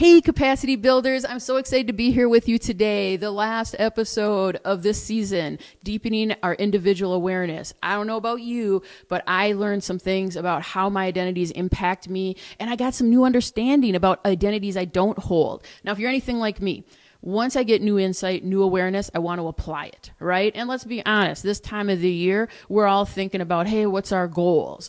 Hey, capacity builders. I'm so excited to be here with you today. The last episode of this season, deepening our individual awareness. I don't know about you, but I learned some things about how my identities impact me, and I got some new understanding about identities I don't hold. Now, if you're anything like me, once I get new insight, new awareness, I want to apply it, right? And let's be honest, this time of the year, we're all thinking about, hey, what's our goals?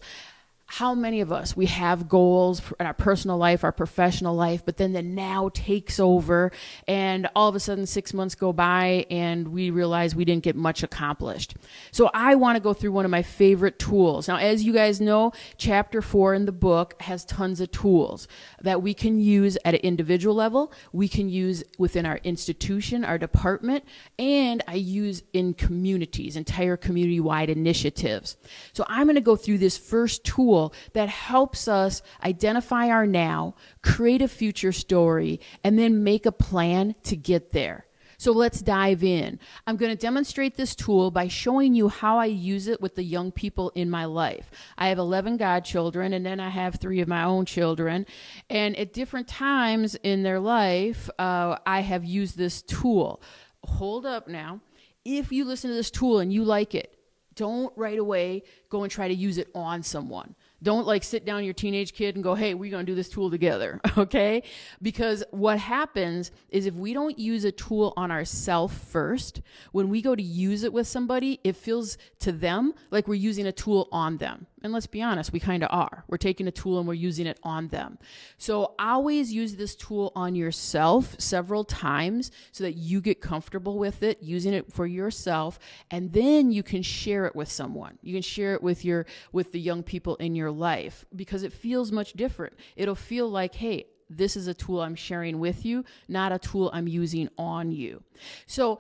How many of us, we have goals in our personal life, our professional life, but then the now takes over and all of a sudden 6 months go by and we realize we didn't get much accomplished. So I want to go through one of my favorite tools. Now, as you guys know, chapter 4 in the book has tons of tools that we can use at an individual level, we can use within our institution, our department, and I use in communities, entire community-wide initiatives. So I'm going to go through this first tool that helps us identify our now, create a future story, and then make a plan to get there. So let's dive in. I'm going to demonstrate this tool by showing you how I use it with the young people in my life. I have 11 godchildren, and then I have 3 of my own children. And at different times in their life, I have used this tool. Hold up now. If you listen to this tool and you like it, don't right away go and try to use it on someone. Don't like sit down your teenage kid and go, hey, we're going to do this tool together, okay? Because what happens is if we don't use a tool on ourselves first, when we go to use it with somebody, it feels to them like we're using a tool on them. And let's be honest, we kind of are. We're taking a tool and we're using it on them. So always use this tool on yourself several times so that you get comfortable with it, using it for yourself, and then you can share it with someone. You can share it with the young people in your life because it feels much different. It'll feel like, hey, this is a tool I'm sharing with you, not a tool I'm using on you. So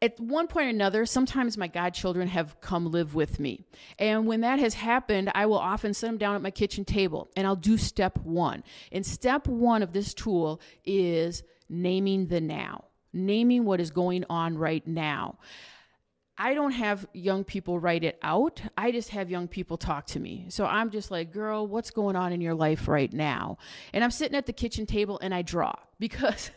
at one point or another, sometimes my godchildren have come live with me. And when that has happened, I will often sit them down at my kitchen table and I'll do step 1. And step 1 of this tool is naming the now, naming what is going on right now. I don't have young people write it out. I just have young people talk to me. So I'm just like, girl, what's going on in your life right now? And I'm sitting at the kitchen table and I draw because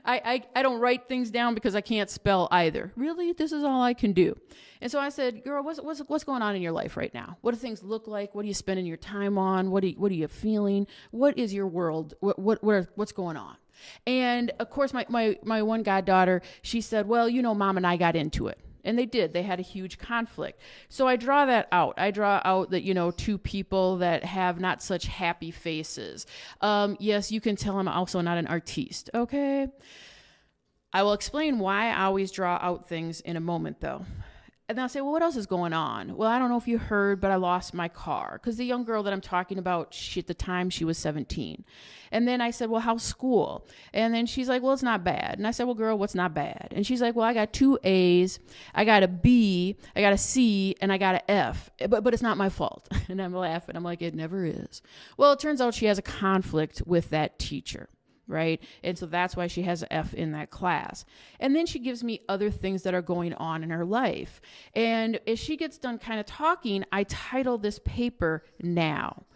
I don't write things down because I can't spell either. Really? This is all I can do. And so I said, girl, what's going on in your life right now? What do things look like? What are you spending your time on? What are you feeling? What is your world? What's going on? And of course, my one goddaughter, she said, well, Mom and I got into it. And they did. They had a huge conflict. So I draw that out. I draw out that, 2 people that have not such happy faces. Yes, you can tell I'm also not an artiste, okay? I will explain why I always draw out things in a moment, though. And then I'll say, well, what else is going on? Well, I don't know if you heard, but I lost my car. Because the young girl that I'm talking about, at the time, she was 17. And then I said, well, how's school? And then she's like, well, it's not bad. And I said, well, girl, what's not bad? And she's like, well, I got 2 A's, I got a B, I got a C, and I got an F. But it's not my fault. And I'm laughing. I'm like, it never is. Well, it turns out she has a conflict with that teacher. Right? And so that's why she has an F in that class. And then she gives me other things that are going on in her life. And as she gets done kind of talking, I title this paper Now.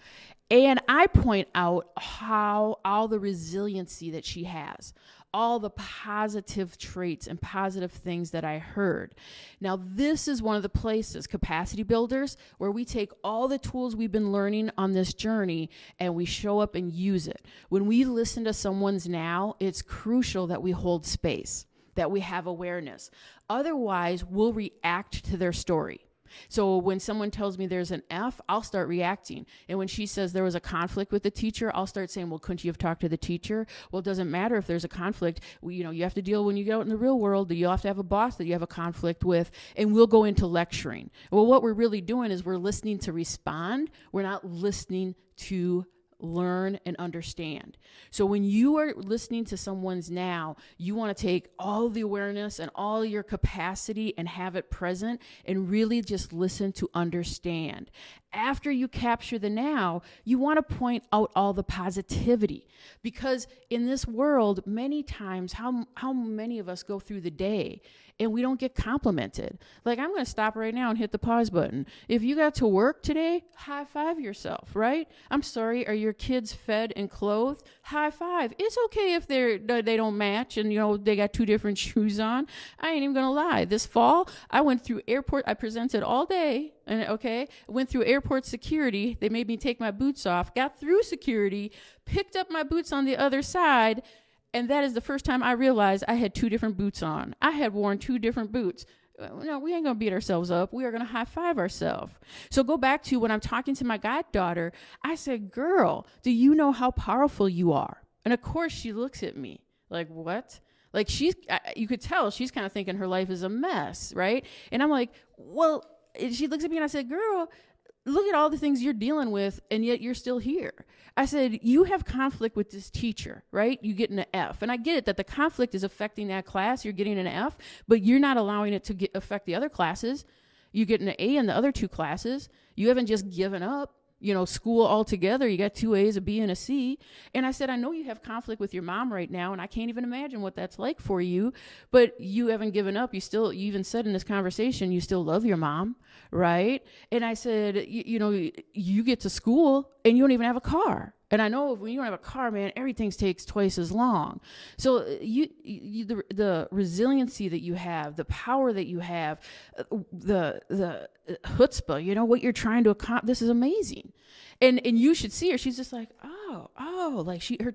And I point out how all the resiliency that she has, all the positive traits and positive things that I heard. Now, this is one of the places, capacity builders, where we take all the tools we've been learning on this journey and we show up and use it. When we listen to someone's now, it's crucial that we hold space, that we have awareness. Otherwise, we'll react to their story. So when someone tells me there's an F, I'll start reacting. And when she says there was a conflict with the teacher, I'll start saying, well, couldn't you have talked to the teacher? Well, it doesn't matter if there's a conflict. Well, you have to deal when you get out in the real world. You have to have a boss that you have a conflict with, and we'll go into lecturing. Well, what we're really doing is we're listening to respond. We're not listening to learn and understand. So when you are listening to someone's now, you want to take all the awareness and all your capacity and have it present and really just listen to understand. After you capture the now, you want to point out all the positivity, because in this world, many times, how many of us go through the day and we don't get complimented? Like, I'm going to stop right now and hit the pause button. If you got to work today, high five yourself, right? I'm sorry, are your kids fed and clothed? High five. It's okay if they don't match and, they got two different shoes on. I ain't even going to lie. This fall, I went through airport. I presented all day. And went through airport security. They made me take my boots off, got through security, picked up my boots on the other side. And that is the first time I realized I had two different boots on. I had worn two different boots. No, we ain't going to beat ourselves up. We are going to high five ourselves. So go back to when I'm talking to my goddaughter, I said, girl, do you know how powerful you are? And of course she looks at me like, what? Like you could tell she's kind of thinking her life is a mess, right? And I'm like, well, she looks at me and I said, girl, look at all the things you're dealing with, and yet you're still here. I said, you have conflict with this teacher, right? You get an F. And I get it that the conflict is affecting that class. You're getting an F, but you're not allowing it to affect the other classes. You get an A in the other two classes. You haven't just given up, school altogether. You got 2 A's, a B, and a C. And I said, I know you have conflict with your mom right now, and I can't even imagine what that's like for you, but you haven't given up. You even said in this conversation, you still love your mom, right? And I said, you get to school and you don't even have a car. And I know when you don't have a car, man, everything takes twice as long. So the resiliency that you have, the power that you have, the chutzpah, what you're trying to accomplish, this is amazing. And you should see her. She's just like, oh, like her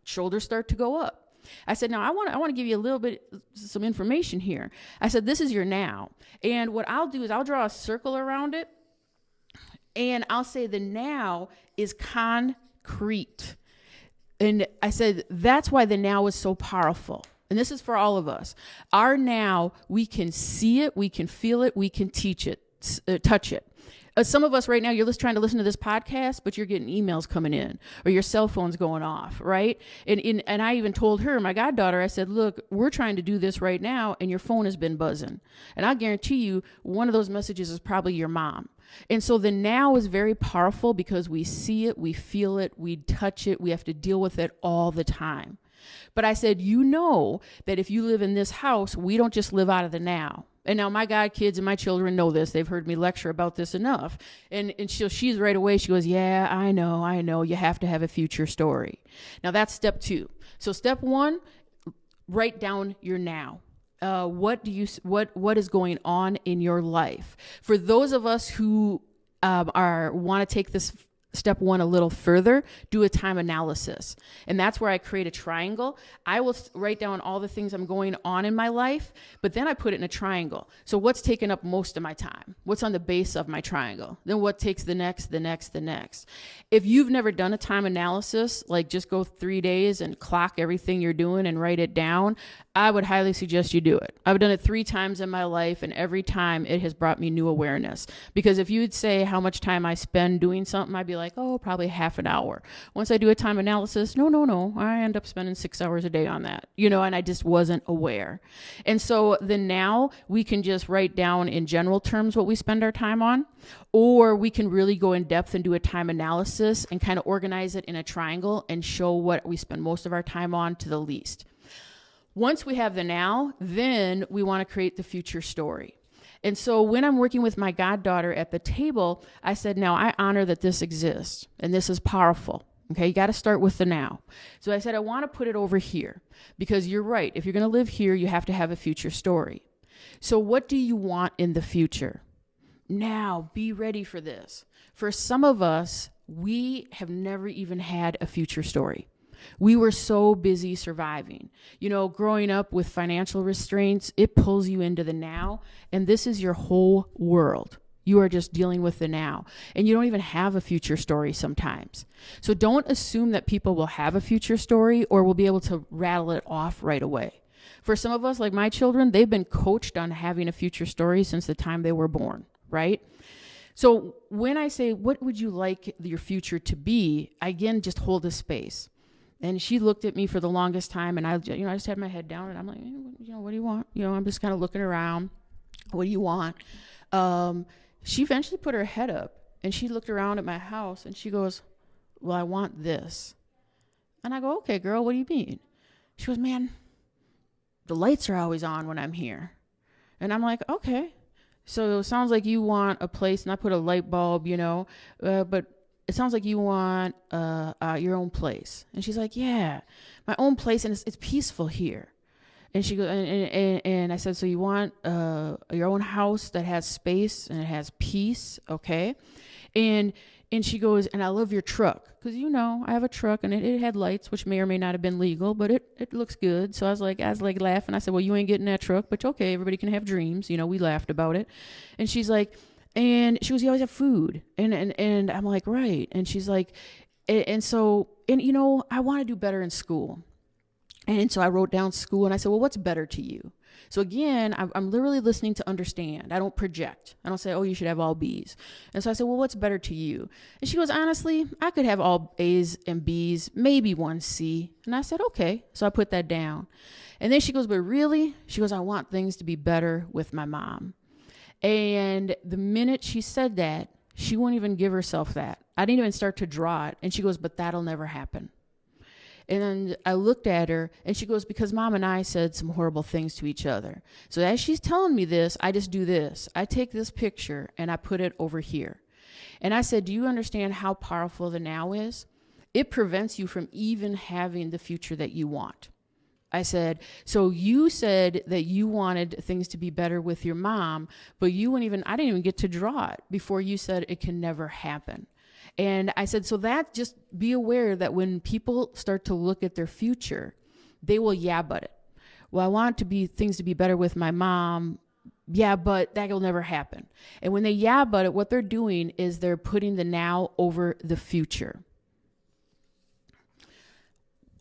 shoulders start to go up. I said, now I want to give you a little bit, some information here. I said, this is your now. And what I'll do is I'll draw a circle around it. And I'll say the now is concrete. And I said, that's why the now is so powerful. And this is for all of us. Our now, we can see it, we can feel it, we can teach it, touch it. Some of us right now, you're just trying to listen to this podcast, but you're getting emails coming in or your cell phone's going off, right? And I even told her, my goddaughter, I said, look, we're trying to do this right now and your phone has been buzzing. And I guarantee you one of those messages is probably your mom. And so the now is very powerful because we see it, we feel it, we touch it, we have to deal with it all the time. But I said, that if you live in this house, we don't just live out of the now. And now my God kids and my children know this. They've heard me lecture about this enough. And she's right away, she goes, yeah, I know. You have to have a future story. Now that's step 2. So step 1, write down your now. What is going on in your life? For those of us who want to take this step 1 a little further, do a time analysis. And that's where I create a triangle. I will write down all the things I'm going on in my life, but then I put it in a triangle. So what's taking up most of my time? What's on the base of my triangle? Then what takes the next? If you've never done a time analysis, like just go 3 days and clock everything you're doing and write it down, I would highly suggest you do it. I've done it 3 times in my life, and every time it has brought me new awareness. Because if you'd say how much time I spend doing something, I'd be like, probably half an hour. Once I do a time analysis, no, I end up spending 6 hours a day on that, and I just wasn't aware. And so then now we can just write down in general terms what we spend our time on, or we can really go in depth and do a time analysis and kind of organize it in a triangle and show what we spend most of our time on to the least. Once we have the now, then we want to create the future story. And so when I'm working with my goddaughter at the table, I said, now I honor that this exists and this is powerful. Okay, you got to start with the now. So I said, I want to put it over here because you're right. If you're going to live here, you have to have a future story. So what do you want in the future? Now, be ready for this. For some of us, we have never even had a future story. We were so busy surviving. Growing up with financial restraints, it pulls you into the now, and this is your whole world. You are just dealing with the now, and you don't even have a future story sometimes. So don't assume that people will have a future story or will be able to rattle it off right away. For some of us, like my children, they've been coached on having a future story since the time they were born, right? So when I say, what would you like your future to be? I, again, just hold a space. And she looked at me for the longest time, and I just had my head down, and I'm like, what do you want? I'm just kind of looking around. What do you want? She eventually put her head up, And she looked around at my house and she goes, well, I want this. And I go, okay, girl, what do you mean? She goes, man, the lights are always on when I'm here. And I'm like, okay. So it sounds like you want a place, and I put a light bulb, but it sounds like you want your own place. And she's like, yeah, my own place, and it's peaceful here. And she goes, and I said, so you want your own house that has space and it has peace, okay? And she goes, and I love your truck, because I have a truck and it had lights, which may or may not have been legal, but it looks good. So I was like laughing. I said, well, you ain't getting that truck, but okay, everybody can have dreams. We laughed about it. And she's like, and she goes, you always have food, and I'm like, right. And she's like, and I want to do better in school. And so I wrote down school, and I said, well, what's better to you? So again, I'm literally listening to understand. I don't project. I don't say, oh, you should have all B's. And so I said, well, what's better to you? And she goes, honestly, I could have all A's and B's, maybe one C. And I said, okay. So I put that down. And then she goes, but really? She goes, I want things to be better with my mom. And the minute she said that, she wouldn't even give herself that. I didn't even start to draw it. And she goes, but that'll never happen. And then I looked at her, and she goes, because Mom and I said some horrible things to each other. So as she's telling me this, I just do this. I take this picture and I put it over here. And I said, do you understand how powerful the now is? It prevents you from even having the future that you want. I said, so you said that you wanted things to be better with your mom, but I didn't even get to draw it before you said it can never happen. And I said, so that, just be aware that when people start to look at their future, they will but it. Well, I want things to be better with my mom. Yeah, but that will never happen. And when they but it, what they're doing is they're putting the now over the future.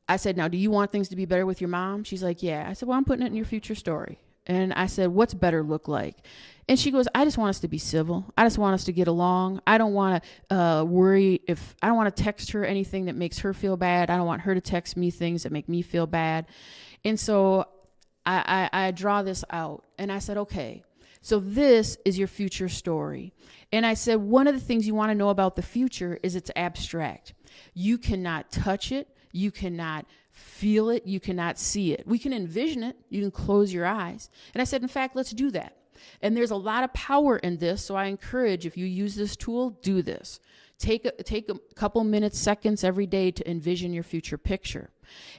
I said, now, do you want things to be better with your mom? She's like, yeah. I said, well, I'm putting it in your future story. And I said, what's better look like? And she goes, I just want us to be civil. I just want us to get along. I don't want to worry I don't want to text her anything that makes her feel bad. I don't want her to text me things that make me feel bad. And so I draw this out, and I said, okay, so this is your future story. And I said, one of the things you want to know about the future is it's abstract. You cannot touch it. You cannot feel it. You cannot see it. We can envision it. You can close your eyes. And I said, in fact, let's do that. And there's a lot of power in this. So I encourage, if you use this tool, do this. Take a couple minutes, seconds every day to envision your future picture.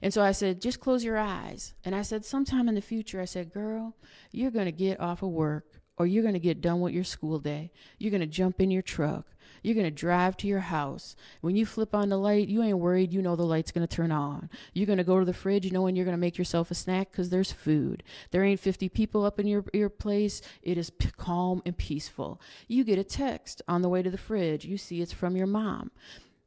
And so I said, just close your eyes. And I said, sometime in the future, I said, girl, you're going to get off of work, or you're going to get done with your school day. You're going to jump in your truck. You're going to drive to your house. When you flip on the light, you ain't worried. You know the light's going to turn on. You're going to go to the fridge knowing you're going to make yourself a snack because there's food. There ain't 50 people up in your place. It is calm and peaceful. You get a text on the way to the fridge. You see it's from your mom.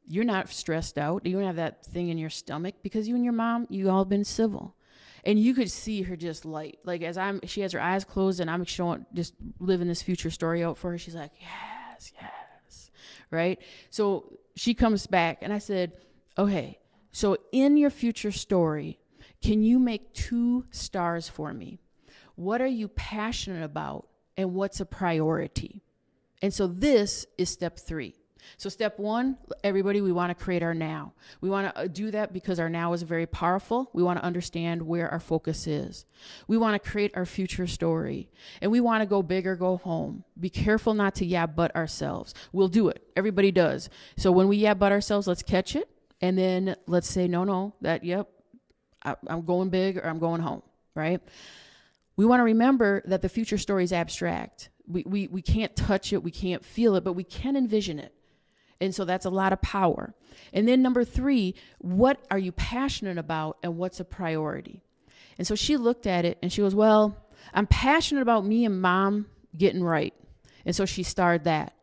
You're not stressed out. You don't have that thing in your stomach because you and your mom, you all been civil. And you could see her just light. Like she has her eyes closed and I'm just living this future story out for her. She's like, yes, yes. Right? So she comes back and I said, okay, so in your future story, can you make 2 stars for me? What are you passionate about and what's a priority? And so this is step 3. So step 1, everybody, we want to create our now. We want to do that because our now is very powerful. We want to understand where our focus is. We want to create our future story. And we want to go big or go home. Be careful not to but ourselves. We'll do it. Everybody does. So when we but ourselves, let's catch it. And then let's say, no, I'm going big or I'm going home, right? We want to remember that the future story is abstract. We can't touch it. We can't feel it, but we can envision it. And so that's a lot of power. And then number 3, what are you passionate about and what's a priority? And so she looked at it and she goes, well, I'm passionate about me and mom getting right. And so she starred that.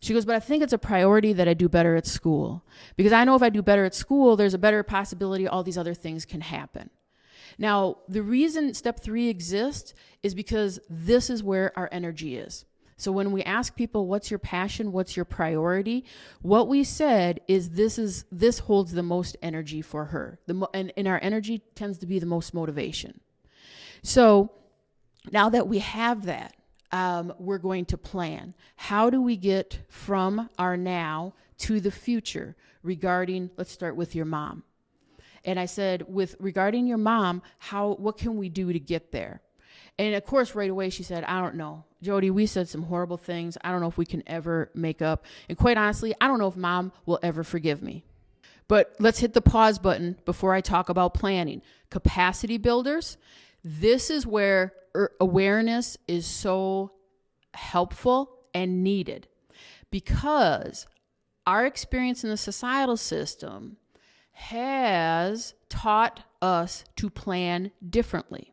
She goes, but I think it's a priority that I do better at school. Because I know if I do better at school, there's a better possibility all these other things can happen. Now, the reason step 3 exists is because this is where our energy is. So when we ask people, what's your passion? What's your priority? What we said is this holds the most energy for her. And our energy tends to be the most motivation. So now that we have that, we're going to plan. How do we get from our now to the future regarding, let's start with your mom. And I said, regarding your mom, what can we do to get there? And of course, right away, she said, I don't know. Jody, we said some horrible things. I don't know if we can ever make up. And quite honestly, I don't know if mom will ever forgive me. But let's hit the pause button before I talk about planning. Capacity builders. This is where awareness is so helpful and needed, because our experience in the societal system has taught us to plan differently.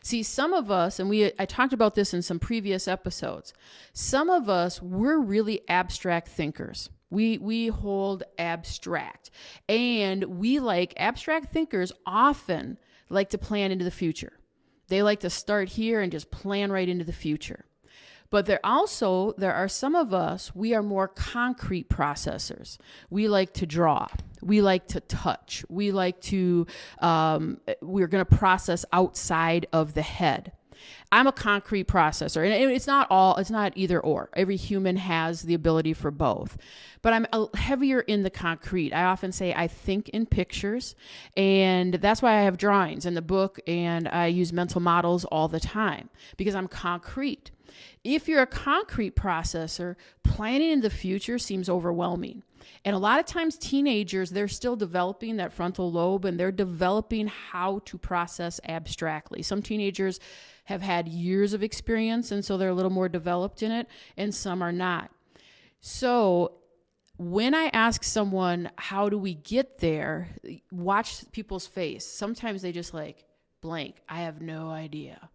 See, some of us, and I talked about this in some previous episodes, some of us, we're really abstract thinkers. We hold abstract, and abstract thinkers often like to plan into the future. They like to start here and just plan right into the future. But there are some of us, we are more concrete processors. We like to draw. We like to touch. We like to, we're going to process outside of the head. I'm a concrete processor, and it's not either or. Every human has the ability for both, but I'm heavier in the concrete. I often say I think in pictures, and that's why I have drawings in the book, and I use mental models all the time, because I'm concrete. If you're a concrete processor, planning in the future seems overwhelming. And a lot of times teenagers, they're still developing that frontal lobe, and they're developing how to process abstractly. Some teenagers have had years of experience, and so they're a little more developed in it, and some are not. So when I ask someone, how do we get there? Watch people's face. Sometimes they just blank. I have no idea.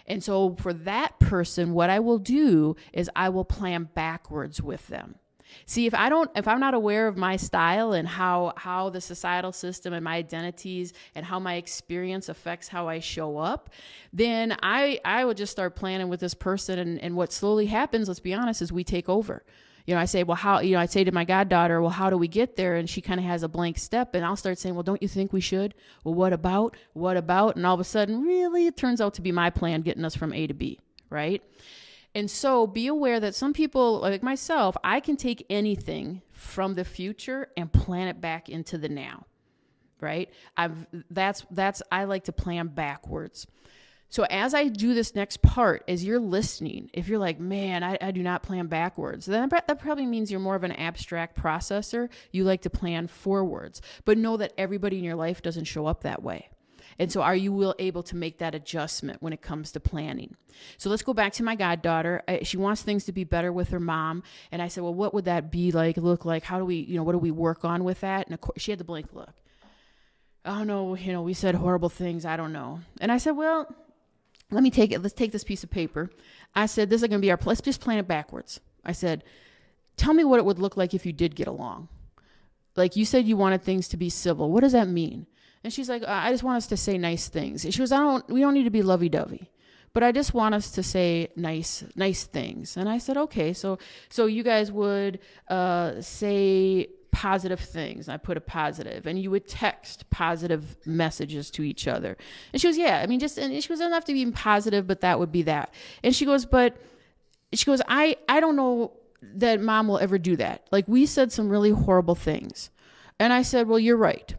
And so for that person, what I will do is I will plan backwards with them. See, if I'm not aware of my style and how the societal system and my identities and how my experience affects how I show up, then I would just start planning with this person. And what slowly happens, let's be honest, is we take over. I say, well, I say to my goddaughter, well, how do we get there? And she kind of has a blank step, and I'll start saying, well, don't you think we should? Well, what about? And all of a sudden, really, it turns out to be my plan getting us from A to B, right? And so be aware that some people, like myself, I can take anything from the future and plan it back into the now, right? I like to plan backwards. So as I do this next part, as you're listening, if you're like, man, I do not plan backwards, then that probably means you're more of an abstract processor. You like to plan forwards, but know that everybody in your life doesn't show up that way. And so are you able to make that adjustment when it comes to planning? So let's go back to my goddaughter. She wants things to be better with her mom. And I said, well, what would that be like, look like? How do we, what do we work on with that? And of course, she had the blank look. Oh no, we said horrible things. I don't know. And I said, well, let's take this piece of paper. I said, this is going to be let's just plan it backwards. I said, tell me what it would look like if you did get along. Like you said, you wanted things to be civil. What does that mean? And she's like, I just want us to say nice things. And she goes, we don't need to be lovey-dovey, but I just want us to say nice things. And I said, okay, so you guys would say positive things. I put a positive, and you would text positive messages to each other. And she goes, yeah, and she goes, doesn't have to be even positive, but that would be that. And she goes, I don't know that mom will ever do that. Like we said some really horrible things. And I said, well, you're right.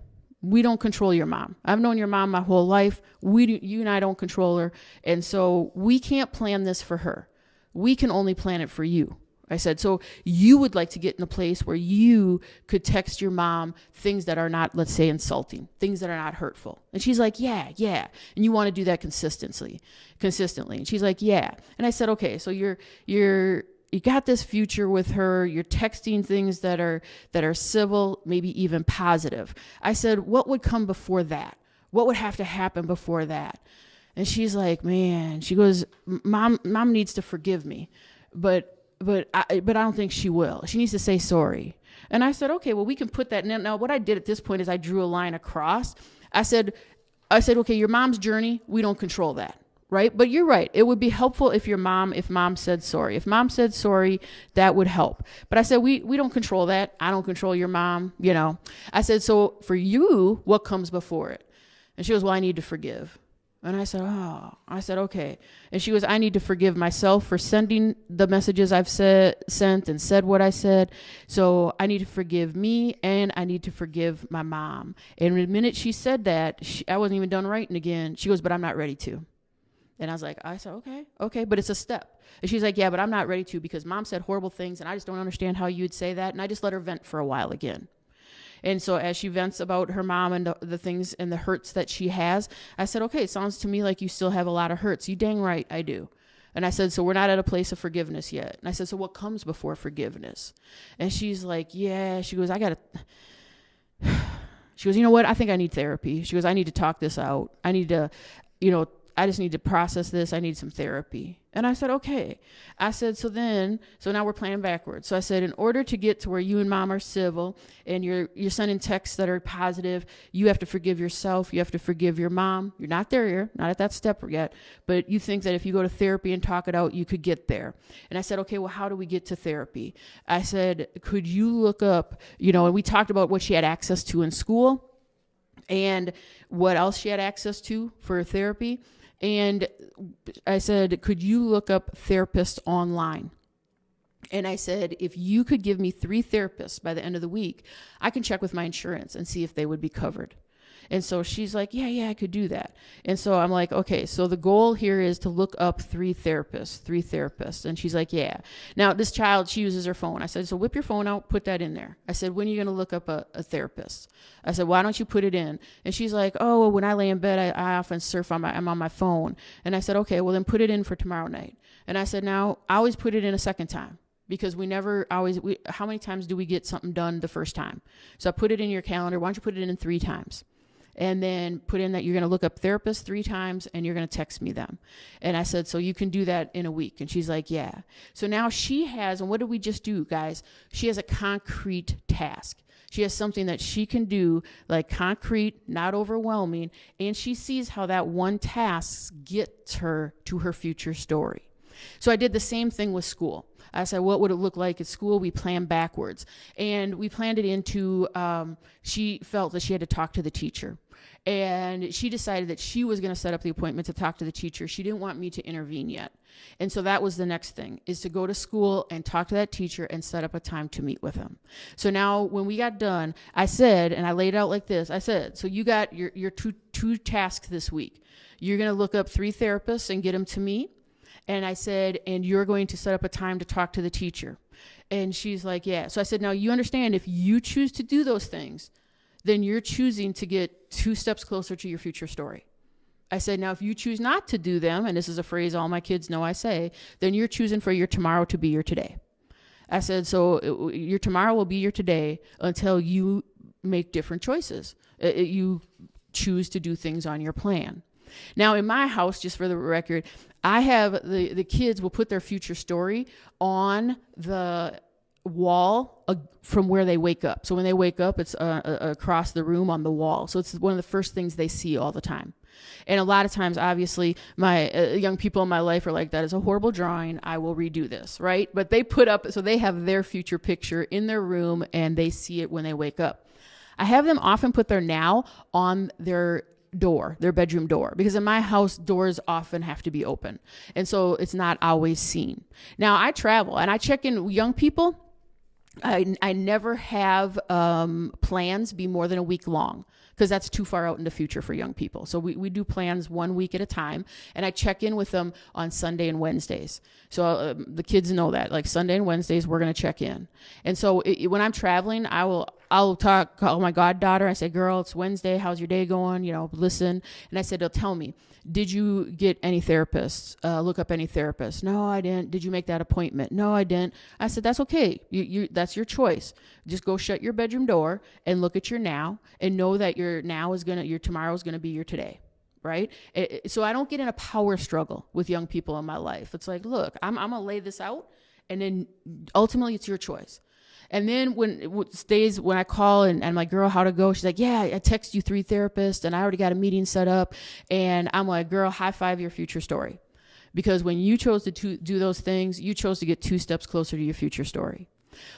We don't control your mom. I've known your mom my whole life. You and I don't control her. And so we can't plan this for her. We can only plan it for you. I said, so you would like to get in a place where you could text your mom things that are not, let's say, insulting, things that are not hurtful. And she's like, yeah. And you want to do that consistently. And she's like, yeah. And I said, okay, so you got this future with her. You're texting things that are civil, maybe even positive. I said, what would come before that? What would have to happen before that? And she's like, man, she goes, mom needs to forgive me, but I don't think she will. She needs to say sorry. And I said, okay, well, we can put that in. Now, what I did at this point is I drew a line across. I said, okay, your mom's journey, we don't control that. Right? But you're right. It would be helpful if mom said sorry. If mom said sorry, that would help. But I said, we don't control that. I don't control your mom, I said, so for you, what comes before it? And she goes, well, I need to forgive. And I said, okay. And she goes, I need to forgive myself for sending the messages I've sent and said what I said. So I need to forgive me, and I need to forgive my mom. And the minute she said that, I wasn't even done writing again. She goes, but I'm not ready to. And I said, okay, but it's a step. And she's like, yeah, but I'm not ready to because mom said horrible things, and I just don't understand how you'd say that. And I just let her vent for a while again. And so as she vents about her mom and the things and the hurts that she has, I said, okay, it sounds to me like you still have a lot of hurts. You dang right, I do. And I said, so we're not at a place of forgiveness yet. And I said, so what comes before forgiveness? And she's like, yeah. She goes, she goes, you know what? I think I need therapy. She goes, I need to talk this out. I need to, I just need to process this. I need some therapy. And I said, okay. I said, so now we're playing backwards. So I said, in order to get to where you and mom are civil and you're sending texts that are positive, you have to forgive yourself. You have to forgive your mom. You're not there yet, not at that step yet, but you think that if you go to therapy and talk it out, you could get there. And I said, okay, well, how do we get to therapy? I said, could you look up, and we talked about what she had access to in school and what else she had access to for therapy. And I said, could you look up therapists online? And I said, if you could give me 3 therapists by the end of the week, I can check with my insurance and see if they would be covered. And so she's like, yeah, I could do that. And so I'm like, okay, so the goal here is to look up 3 therapists. And she's like, yeah. Now this child, she uses her phone. I said, so whip your phone out, put that in there. I said, when are you going to look up a therapist? I said, why don't you put it in? And she's like, oh, well, when I lay in bed, I often surf I'm on my phone. And I said, okay, well then put it in for tomorrow night. And I said, now I always put it in a second time. Because how many times do we get something done the first time? So I put it in your calendar. Why don't you put it in 3 times? And then put in that you're going to look up therapists 3 times and you're going to text me them. And I said, so you can do that in a week. And she's like, yeah. So now she has, and what did we just do, guys? She has a concrete task. She has something that she can do, like concrete, not overwhelming. And she sees how that one task gets her to her future story. So I did the same thing with school. I said, what would it look like at school? We planned backwards. And we planned it into, she felt that she had to talk to the teacher. And she decided that she was going to set up the appointment to talk to the teacher. She didn't want me to intervene yet. And so that was the next thing, is to go to school and talk to that teacher and set up a time to meet with him. So now when we got done, I said, and I laid it out like this, I said, so you got your two tasks this week. You're going to look up 3 therapists and get them to me. And I said, and you're going to set up a time to talk to the teacher. And she's like, yeah. So I said, now you understand, if you choose to do those things, then you're choosing to get 2 steps closer to your future story. I said, now if you choose not to do them, and this is a phrase all my kids know I say, then you're choosing for your tomorrow to be your today. I said, so your tomorrow will be your today until you make different choices. You choose to do things on your plan. Now, in my house, just for the record, I have the kids will put their future story on the wall from where they wake up. So when they wake up, it's across the room on the wall. So it's one of the first things they see all the time. And a lot of times, obviously, my young people in my life are like, that is a horrible drawing. I will redo this, right? But they put up, so they have their future picture in their room and they see it when they wake up. I have them often put their now on their bedroom door, because in my house, doors often have to be open. And so it's not always seen. Now I travel and I check in young people. I never have plans be more than a week long, because that's too far out in the future for young people. So we do plans 1 week at a time, and I check in with them on Sunday and Wednesdays. So the kids know that, like Sunday and Wednesdays, we're going to check in. And so when I'm traveling, I'll call my goddaughter. I say, girl, it's Wednesday. How's your day going? Listen. And I said, they'll tell me, did you get any therapists? Look up any therapists? No, I didn't. Did you make that appointment? No, I didn't. I said, that's okay. That's your choice. Just go shut your bedroom door and look at your now and know that your tomorrow is going to be your today. Right? So I don't get in a power struggle with young people in my life. It's like, look, I'm going to lay this out, and then ultimately it's your choice. And then when I call and I'm like, girl, how'd it go? She's like, yeah, I text you 3 therapists and I already got a meeting set up. And I'm like, girl, high five your future story. Because when you chose to do those things, you chose to get 2 steps closer to your future story.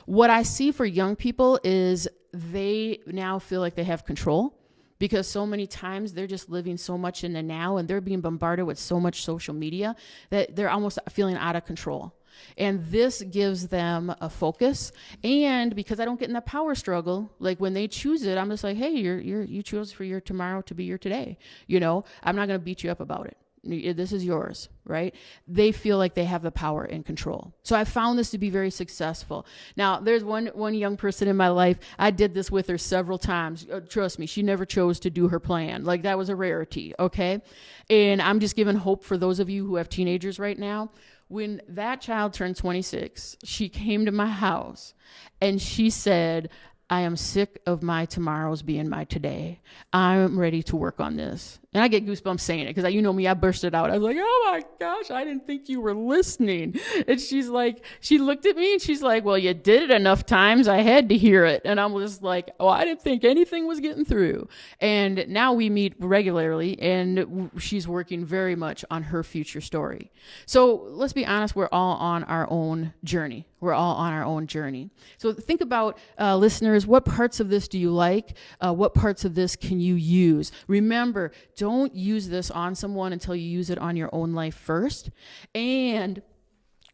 What I see for young people is they now feel like they have control. because so many times they're just living so much in the now, and they're being bombarded with so much social media that they're almost feeling out of control. And this gives them a focus. And because I don't get in that power struggle, like when they choose it, I'm just like, hey, you chose for your tomorrow to be your today. I'm not going to beat you up about it. This is yours, right? They feel like they have the power and control. So I found this to be very successful. Now, there's one young person in my life. I did this with her several times. Trust me, she never chose to do her plan. Like, that was a rarity, okay? And I'm just giving hope for those of you who have teenagers right now. When that child turned 26, she came to my house and she said, I am sick of my tomorrows being my today. I'm ready to work on this. And I get goosebumps saying it because you know me, I bursted out. I was like, oh my gosh, I didn't think you were listening. And she looked at me and she's like, well, you did it enough times. I had to hear it. And I'm just like, oh, I didn't think anything was getting through. And now we meet regularly and she's working very much on her future story. So let's be honest, we're all on our own journey. We're all on our own journey. So think about, listeners, what parts of this do you like? What parts of this can you use? Remember, don't use this on someone until you use it on your own life first. And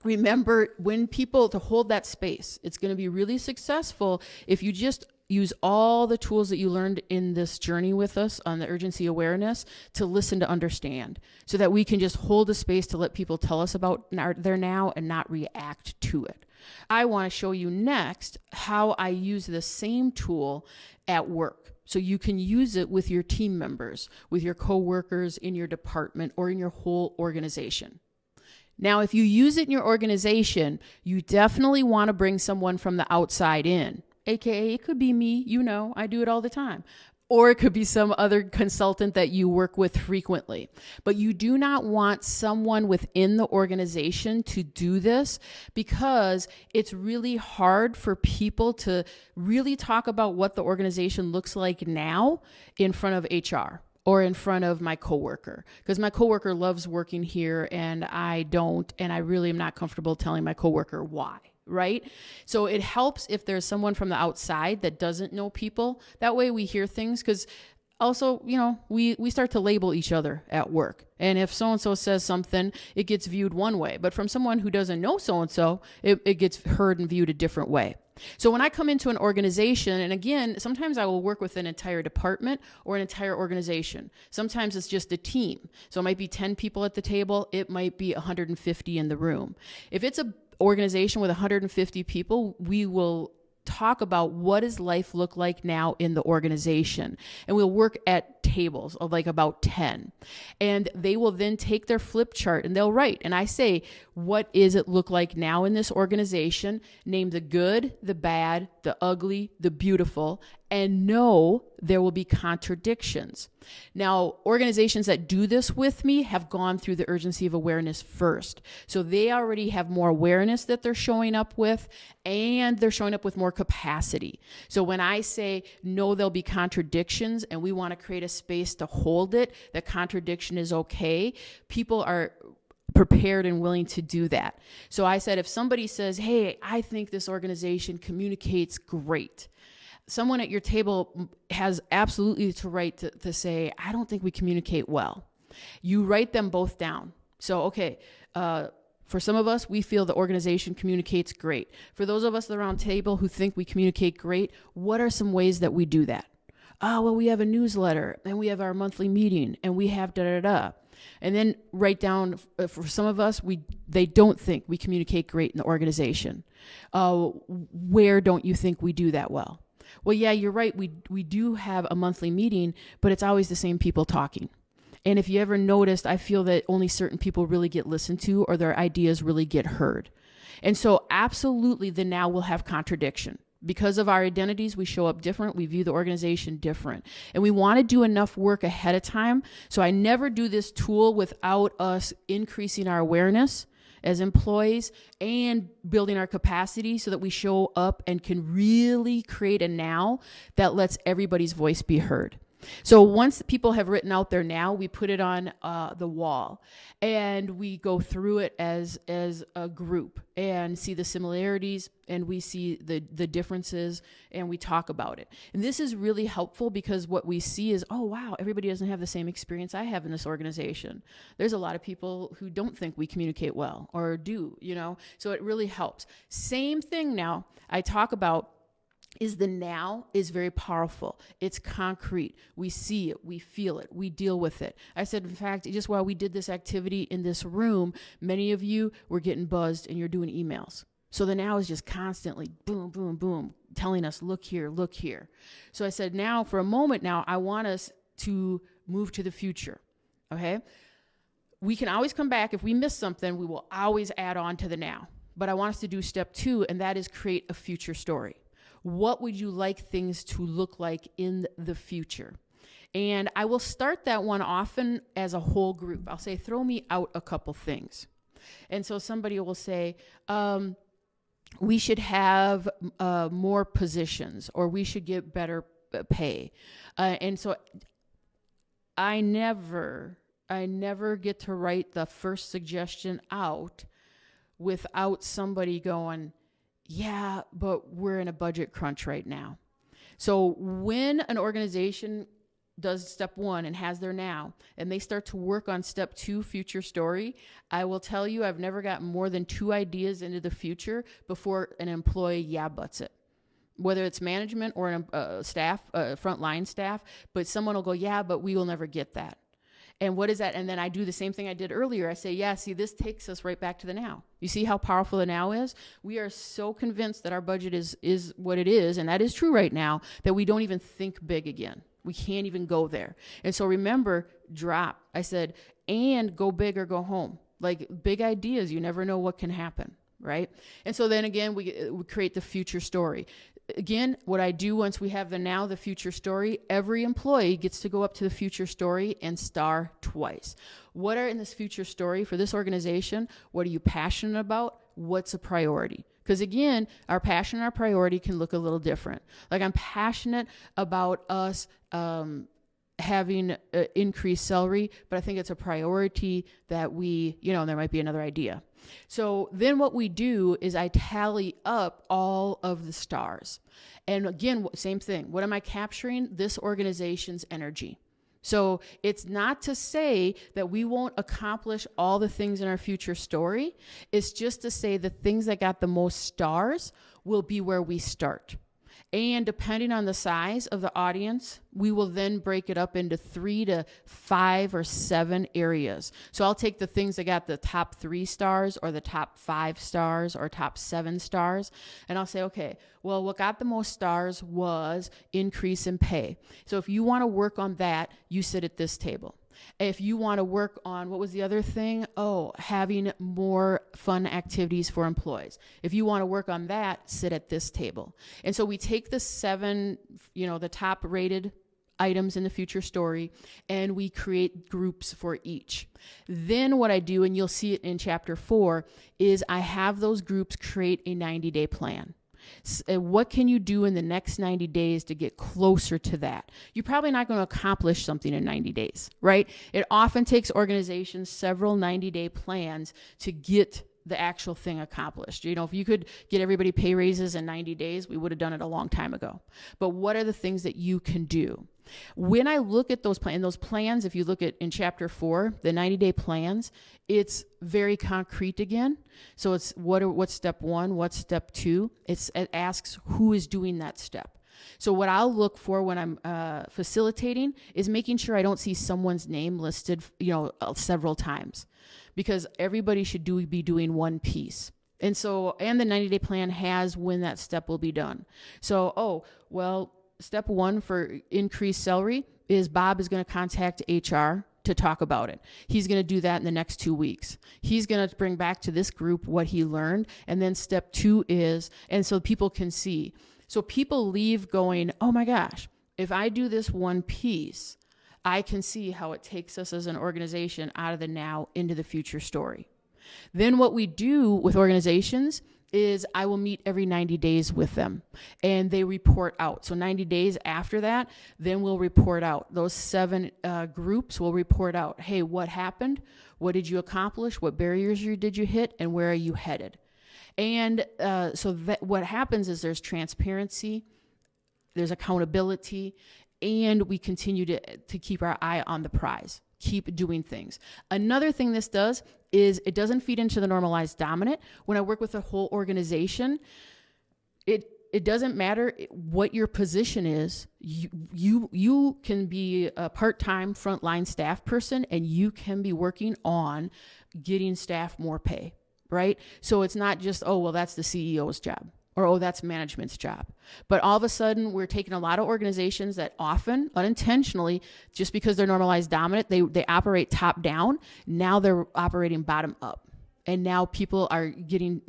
remember, when people to hold that space, it's going to be really successful if you just use all the tools that you learned in this journey with us on the urgency awareness to listen to understand, so that we can just hold a space to let people tell us about their now and not react to it. I want to show you next how I use the same tool at work. So you can use it with your team members, with your coworkers, in your department, or in your whole organization. Now, if you use it in your organization, you definitely want to bring someone from the outside in. AKA, it could be me, I do it all the time. Or it could be some other consultant that you work with frequently. But you do not want someone within the organization to do this, because it's really hard for people to really talk about what the organization looks like now in front of HR or in front of my coworker, because my coworker loves working here and I don't, and I really am not comfortable telling my coworker why. Right? So it helps if there's someone from the outside that doesn't know people. That way we hear things, because also, we start to label each other at work. And if so-and-so says something, it gets viewed one way. But from someone who doesn't know so-and-so, it gets heard and viewed a different way. So when I come into an organization, and again, sometimes I will work with an entire department or an entire organization. Sometimes it's just a team. So it might be 10 people at the table. It might be 150 in the room. If it's a organization with 150 people, we will talk about what does life look like now in the organization. And we'll work at tables of like about 10. And they will then take their flip chart and they'll write. And I say, what does it look like now in this organization? Name the good, the bad, the ugly, the beautiful, and know there will be contradictions. Now, organizations that do this with me have gone through the urgency of awareness first. So they already have more awareness that they're showing up with, and they're showing up with more capacity. So when I say, no, there'll be contradictions, and we want to create a space to hold it, that contradiction is okay, people are prepared and willing to do that. So I said, if somebody says, hey, I think this organization communicates great, someone at your table has absolutely the right to say, I don't think we communicate well. You write them both down. So, okay, for some of us, we feel the organization communicates great. For those of us around the table who think we communicate great, what are some ways that we do that? Oh, well, we have a newsletter, and we have our monthly meeting, and we have da-da-da. And then write down, for some of us, they don't think we communicate great in the organization. Where don't you think we do that well? Well, yeah, you're right. We do have a monthly meeting, but it's always the same people talking. And if you ever noticed, I feel that only certain people really get listened to, or their ideas really get heard. And so absolutely, the now will have contradiction. Because of our identities, we show up different. We view the organization different. And we want to do enough work ahead of time. So I never do this tool without us increasing our awareness as employees and building our capacity so that we show up and can really create a now that lets everybody's voice be heard. So once people have written out their now, we put it on the wall, and we go through it as a group and see the similarities, and we see the differences, and we talk about it. And this is really helpful because what we see is, oh wow, everybody doesn't have the same experience I have in this organization. There's a lot of people who don't think we communicate well or do, so it really helps. Same thing now I talk about is the now is very powerful. It's concrete. We see it, we feel it, we deal with it. I said, in fact, just while we did this activity in this room, many of you were getting buzzed and you're doing emails. So the now is just constantly boom, boom, boom, telling us, look here, look here. So I said, now for a moment now, I want us to move to the future, okay? We can always come back. If we miss something, we will always add on to the now. But I want us to do step 2, and that is create a future story. What would you like things to look like in the future? And I will start that one often as a whole group. I'll say, throw me out a couple things. And so somebody will say, we should have more positions, or we should get better pay. And so I never get to write the first suggestion out without somebody going, yeah, but we're in a budget crunch right now. So when an organization does step 1 and has their now, and they start to work on step 2, future story, I will tell you, I've never gotten more than 2 ideas into the future before an employee butts it. Whether it's management or staff, frontline staff, but someone will go, yeah, but we will never get that. And what is that? And then I do the same thing I did earlier. I say, yeah, see, this takes us right back to the now. You see how powerful the now is? We are so convinced that our budget is what it is, and that is true right now, that we don't even think big again. We can't even go there. And so remember, drop. I said, and go big or go home. Like big ideas, you never know what can happen, right? And so then again, we create the future story. Again, what I do once we have the now, the future story, every employee gets to go up to the future story and star twice. What are in this future story for this organization? What are you passionate about? What's a priority? Because again, our passion and our priority can look a little different. Like I'm passionate about us having increased salary, but I think it's a priority that we, there might be another idea. So then what we do is I tally up all of the stars. And again, same thing. What am I capturing? This organization's energy. So it's not to say that we won't accomplish all the things in our future story. It's just to say the things that got the most stars will be where we start. And depending on the size of the audience, we will then break it up into 3 to 5 or 7 areas. So I'll take the things that got the top 3 stars or the top 5 stars or top 7 stars. And I'll say, okay, well, what got the most stars was increase in pay. So if you want to work on that, you sit at this table. If you want to work on, what was the other thing? Oh, having more fun activities for employees. If you want to work on that, sit at this table. And so we take the 7, the top rated items in the future story, and we create groups for each. Then what I do, and you'll see it in chapter 4, is I have those groups create a 90-day plan. What can you do in the next 90 days to get closer to that? You're probably not going to accomplish something in 90 days, right? It often takes organizations several 90-day plans to get the actual thing accomplished. If you could get everybody pay raises in 90 days, we would have done it a long time ago. But what are the things that you can do? When I look at those plans, if you look at in chapter 4, the 90-day plans, it's very concrete again. So it's what's step 1, what's step 2. It asks who is doing that step. So what I'll look for when I'm facilitating is making sure I don't see someone's name listed, several times, because everybody should be doing one piece. And the 90-day plan has when that step will be done. So, step 1 for increased salary is Bob is going to contact HR to talk about it. He's going to do that in the next 2 weeks. He's going to bring back to this group what he learned. And then step 2 is, and so people can see. So people leave going, oh my gosh, if I do this one piece, I can see how it takes us as an organization out of the now into the future story. Then what we do with organizations is I will meet every 90 days with them and they report out. So 90 days after that, then we'll report out. Those 7 groups will report out, hey, what happened? What did you accomplish? What barriers did you hit? And where are you headed? And so that what happens is there's transparency, there's accountability, and we continue to keep our eye on the prize, keep doing things. Another thing this does is it doesn't feed into the normalized dominant. When I work with a whole organization, it doesn't matter what your position is. You can be a part-time frontline staff person and you can be working on getting staff more pay, right? So it's not just, oh, well, that's the CEO's job. Or, oh, that's management's job. But all of a sudden, we're taking a lot of organizations that often, unintentionally, just because they're normalized dominant, they operate top down. Now they're operating bottom up. And now people are getting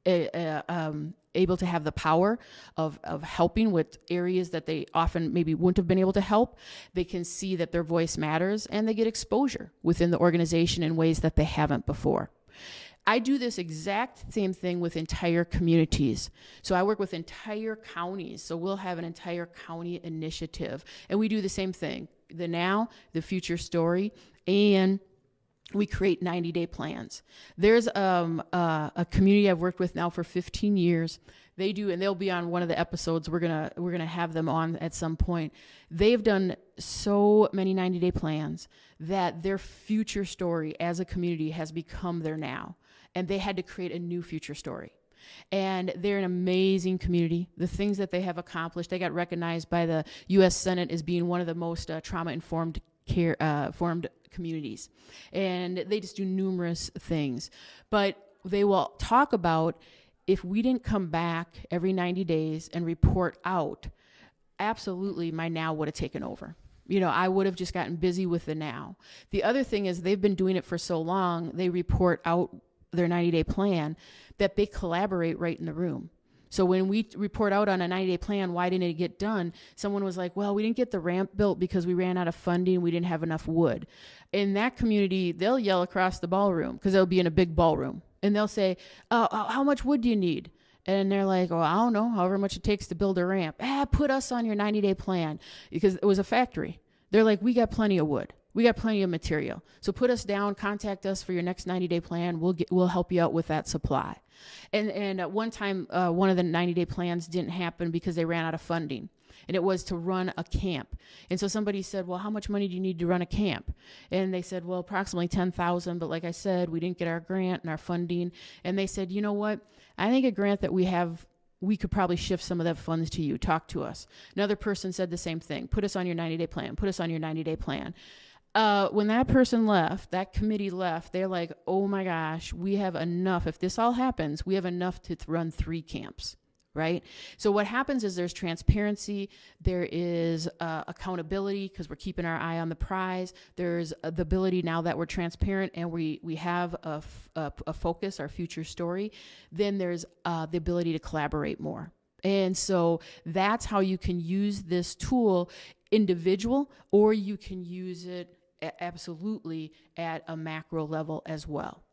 able to have the power of helping with areas that they often maybe wouldn't have been able to help. They can see that their voice matters, and they get exposure within the organization in ways that they haven't before. I do this exact same thing with entire communities. So I work with entire counties. So we'll have an entire county initiative. And we do the same thing, the now, the future story, and we create 90-day plans. There's a community I've worked with now for 15 years. They do, and they'll be on one of the episodes. We're gonna have them on at some point. They've done so many 90-day plans that their future story as a community has become their now. And they had to create a new future story. And they're an amazing community. The things that they have accomplished, they got recognized by the U.S. Senate as being one of the most trauma-informed formed communities. And they just do numerous things. But they will talk about, if we didn't come back every 90 days and report out, absolutely my now would have taken over. You know, I would have just gotten busy with the now. The other thing is they've been doing it for so long, they report out their 90-day plan, that they collaborate right in the room. So when we report out on a 90-day plan, why didn't it get done? Someone was like, well, we didn't get the ramp built because we ran out of funding. We didn't have enough wood. In that community, they'll yell across the ballroom because they'll be in a big ballroom. And they'll say, how much wood do you need? And they're like, oh, I don't know, however much it takes to build a ramp. Put us on your 90-day plan, because it was a factory. They're like, we got plenty of wood. We got plenty of material. So put us down, contact us for your next 90-day plan. We'll help you out with that supply. And at one time, one of the 90-day plans didn't happen because they ran out of funding. And it was to run a camp. And so somebody said, well, how much money do you need to run a camp? And they said, well, approximately $10,000. But like I said, we didn't get our grant and our funding. And they said, you know what? I think a grant that we have, we could probably shift some of that funds to you. Talk to us. Another person said the same thing. Put us on your 90-day plan. Put us on your 90-day plan. When that person left, that committee left, they're like, oh my gosh, we have enough. If this all happens, we have enough to run 3 camps, right? So what happens is there's transparency, there is accountability because we're keeping our eye on the prize. There's the ability, now that we're transparent and we have a focus, our future story, then there's the ability to collaborate more. And so that's how you can use this tool, individual, or you can use it absolutely at a macro level as well.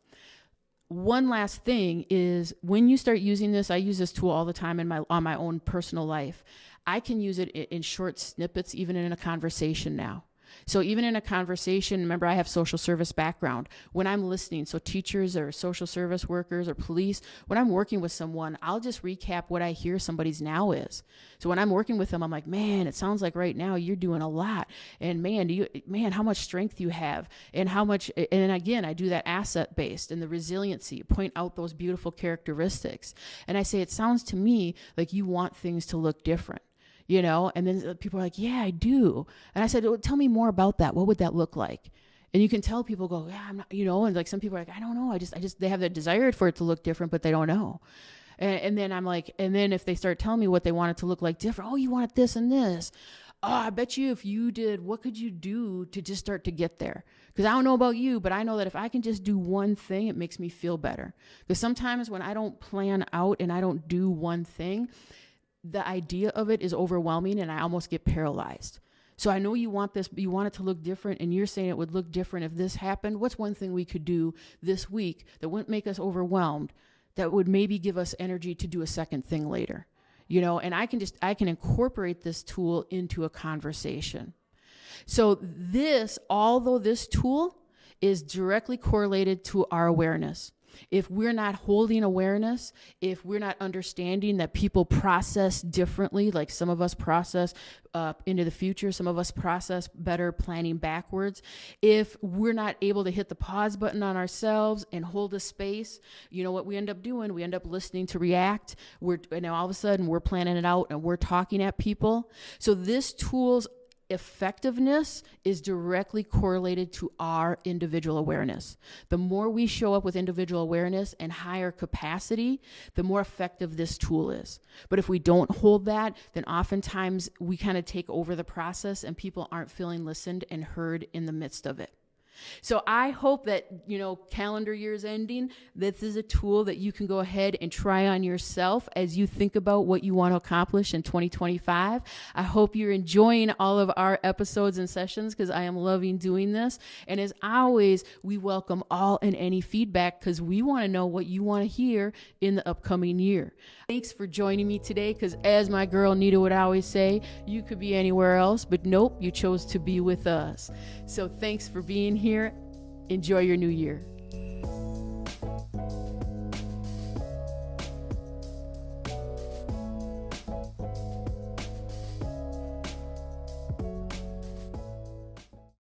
One last thing is, when you start using this, I use this tool all the time on my own personal life. I can use it in short snippets, even in a conversation now. So even in a conversation, remember, I have social service background. When I'm listening, so teachers or social service workers or police, when I'm working with someone, I'll just recap what I hear somebody's now is. So when I'm working with them, I'm like, man, it sounds like right now you're doing a lot. And man, how much strength you have, and how much, and again, I do that asset based and the resiliency, point out those beautiful characteristics. And I say, it sounds to me like you want things to look different. You know, and then people are like, yeah, I do. And I said, well, tell me more about that. What would that look like? And you can tell people go, yeah, I'm not, you know, and like some people are like, I don't know. I just, they have the desire for it to look different, but they don't know. And then I'm like, and then if they start telling me what they want it to look like different, oh, you want it this and this. Oh, I bet you if you did, what could you do to just start to get there? Because I don't know about you, but I know that if I can just do one thing, it makes me feel better. Because sometimes when I don't plan out and I don't do one thing, the idea of it is overwhelming and I almost get paralyzed. So I know you want this, you want it to look different, and you're saying it would look different if this happened. What's one thing we could do this week that wouldn't make us overwhelmed that would maybe give us energy to do a second thing later. And I can incorporate this tool into a conversation. So although this tool is directly correlated to our awareness, if we're not holding awareness, if we're not understanding that people process differently, like some of us process into the future, some of us process better planning backwards. If we're not able to hit the pause button on ourselves and hold a space, what we end up doing, we end up listening to react. All of a sudden we're planning it out and we're talking at people. So this tool's effectiveness is directly correlated to our individual awareness. The more we show up with individual awareness and higher capacity, the more effective this tool is. But if we don't hold that, then oftentimes we kind of take over the process and people aren't feeling listened and heard in the midst of it. So I hope that, calendar year's ending, this is a tool that you can go ahead and try on yourself as you think about what you want to accomplish in 2025. I hope you're enjoying all of our episodes and sessions because I am loving doing this. And as always, we welcome all and any feedback because we want to know what you want to hear in the upcoming year. Thanks for joining me today because as my girl Nita would always say, you could be anywhere else, but nope, you chose to be with us. So thanks for being here. Enjoy your new year.